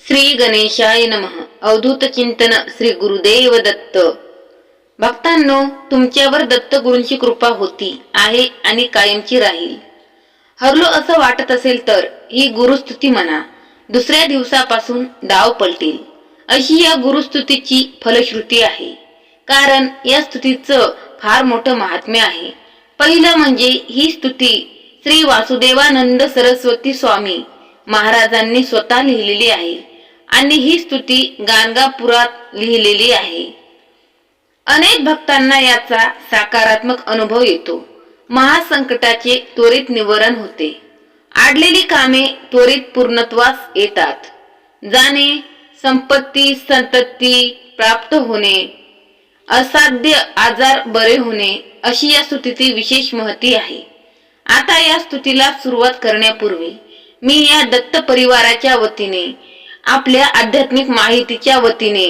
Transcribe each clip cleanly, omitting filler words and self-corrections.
श्री गणेशाय नमः. अवधूत चिंतन श्री गुरुदेव दत्त. भक्तांनो, तुमच्यावर दत्त गुरूंची कृपा होती आहे आणि कायमची राहील. हरलो असं वाटत असेल तर ही गुरुस्तुती म्हणा. दुसऱ्या दिवसापासून डाव पलटेल अशी या गुरुस्तुतीची फलश्रुती आहे. कारण या स्तुतीचं फार मोठं महात्म्य आहे. पहिलं म्हणजे ही स्तुती श्री वासुदेवानंद सरस्वती स्वामी महाराजांनी स्वतः लिहिलेली आहे आणि ही स्तुती गाणगापुरात लिहिलेली आहे. अनेक भक्तांना याचा सकारात्मक अनुभव येतो. महासंकटाचे त्वरित निवारण होते. आडलेली कामे त्वरित पूर्णत्वास येतात. जाणे, संपत्ती संतती प्राप्त होणे, असाध्य आजार बरे होणे अशी या स्तुतीची विशेष महती आहे. आता या स्तुतीला सुरुवात करण्यापूर्वी मी या दत्त परिवाराच्या वतीने, आपल्या आध्यात्मिक माहितीच्या वतीने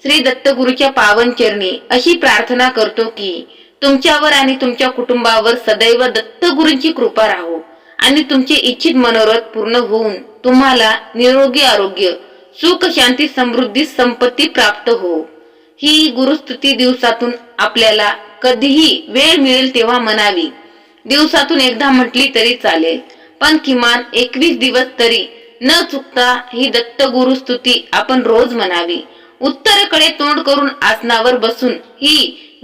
श्री दत्तगुरूच्या पावन चरणी अशी प्रार्थना करतो की तुमच्यावर आणि तुमच्या कुटुंबावर सदैव दत्तगुरूंची कृपा राहो आणि तुमचे इच्छित मनोरथ पूर्ण होऊन तुम्हाला निरोगी आरोग्य, सुख, शांती, समृद्धी, संपत्ती प्राप्त हो. ही गुरुस्तुती दिवसातून आपल्याला कधीही वेळ मिळेल तेव्हा म्हणावी. दिवसातून एकदा म्हटली तरी चालेल, पण किमान 21 दिवस तरी न चुकता ही दत्त गुरुस्तुती आपण रोज म्हणावी. उत्तरेकडे तोंड करून आसनावर बसून ही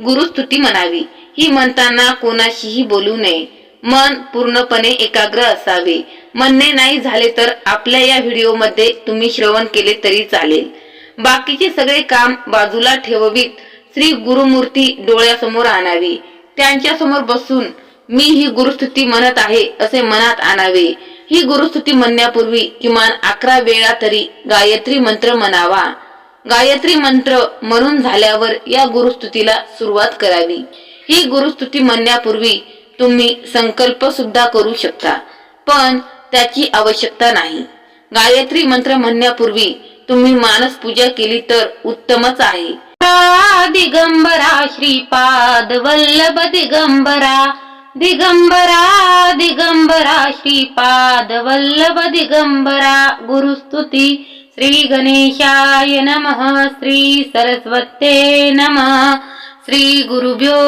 गुरुस्तुती म्हणावी. ही म्हणताना कोणाशीही बोलू नये. मन पूर्णपणे एकाग्र असावे. म्हणणे नाही झाले तर आपल्या या व्हिडिओ मध्ये तुम्ही श्रवण केले तरी चालेल. बाकीचे सगळे काम बाजूला ठेववीत. श्री गुरुमूर्ती डोळ्यासमोर आणावी. त्यांच्या समोर बसून मी ही गुरुस्तुती म्हणत आहे असे मनात आणावे. ही गुरुस्तुती म्हणण्यापूर्वी किमान 11 वेळा तरी गायत्री मंत्र म्हणावा. गायत्री मंत्र म्हणून झाल्यावर या गुरुस्तुतीला सुरुवात करावी. ही गुरुस्तुती म्हणण्यापूर्वी तुम्ही संकल्प सुद्धा करू शकता, पण त्याची आवश्यकता नाही. गायत्री मंत्र म्हणण्यापूर्वी तुम्ही मानस पूजा केली तर उत्तमच आहे. दिगंबरा श्रीपाद वल्लभ दिगंबरा, दिगंबरा दिगंबरा श्रीपाद वल्लभ दिगंबरा. गुरुस्तुती. श्री गणेशाय नमः. श्री सरस्वते नमः. श्री गुरुभ्यो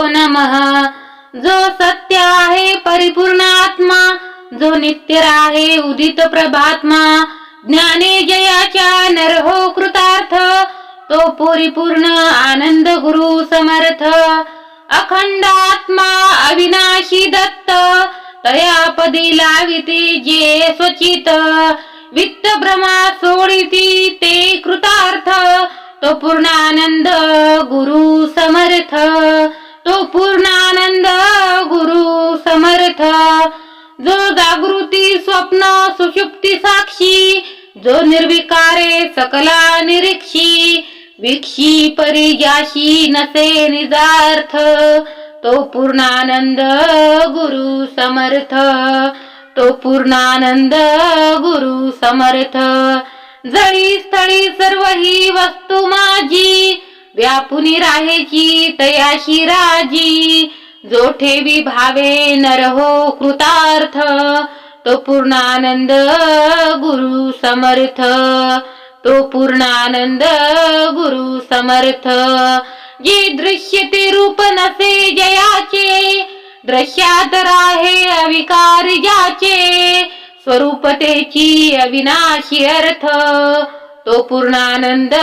नमः. जो सत्य आहे परिपूर्ण आत्मा, जो नित्य राहे उदित प्रभात्मा, ज्ञाने जयाच्या नर हो कृतार्थ, तो परिपूर्ण आनंद गुरु समर्थ. अखंड आत्मा अविनाशी दत्त, तयापदी लाविते जे स्वचित, वित्त भ्रमा सोडिती ते कृतार्थ, तो पूर्णानंद गुरु समर्थ, तो पूर्णानंद गुरु समर्थ. जो जागृती स्वप्न सुषुप्ती साक्षी, जो निर्विकारे सकला निरीक्षी, विक्षी परिजाशी नसे निजार्थ, तो पूर्णानंद गुरु समर्थ, तो पूर्णानंद गुरु समर्थ. जळी स्थळी सर्व ही वस्तू माझी, व्यापुनी राहेची तयाशी राजी, जो ठेवी भावे नर हो कृतार्थ, तो पूर्णानंद गुरु समर्थ, तो पूर्णानंद गुरु समर्थ. जे दृश्य ते रूप नसे जयाचे, दृश्यात राहे अविकार ज्याचे, स्वरूप तेची अविनाशी अर्थ, तो पूर्णानंद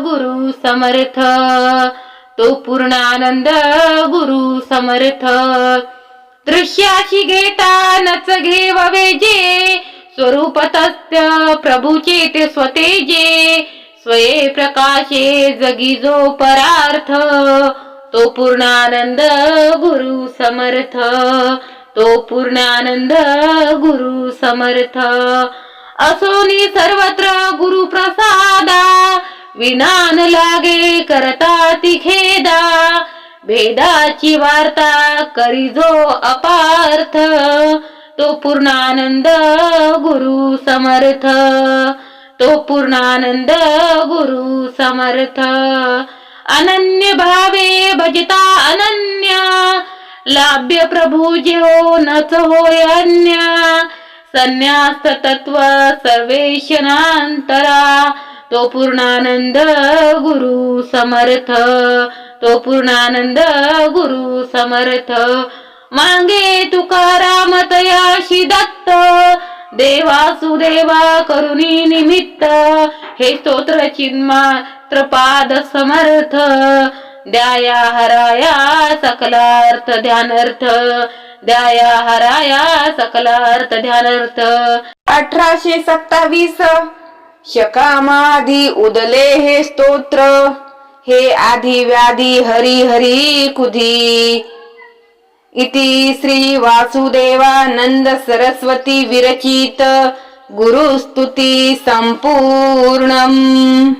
गुरु समर्थ, तो पूर्णानंद गुरु समर्थ. दृश्याशी घेता नच घेववे जे, स्वरूप तस्य प्रभूचे ते स्वतेजे, स्वये प्रकाशे जगी जो परार्थ, तो पूर्णानंद गुरु समर्थ, तो पूर्णानंद गुरु समर्थ. असोनी सर्वत्र गुरु प्रसादा, विनान लागे करता तिखेदा, भेदाची वार्ता करी जो अपार्थ, तो पूर्णानंद गुरु समर्थ, तो पूर्णानंद गुरु समर्थ. अनन्य भावे भजता अनन्य, लाभ्य प्रभू जे हो नच होय अन्य, संन्यास तत्व सर्वेशनांतरा, तो पूर्णानंद गुरु समर्थ, तो पूर्णानंद गुरु समर्थ. मागे तुकाराम तयाशी दत्त, देवासुदेवा करुणी निमित्त, हे स्तोत्र चिन्मात्र पाद समर्थ, द्याया हराया सकलार्थ ध्यानर्थ, द्याया हराया सकलार्थ ध्यानर्थ. 1827 शकामाधी उदले हे स्तोत्र, हे आधी व्याधी हरी हरी कुधी. इति श्री वासुदेवानंद सरस्वती विरचित गुरुस्तुती संपूर्णम.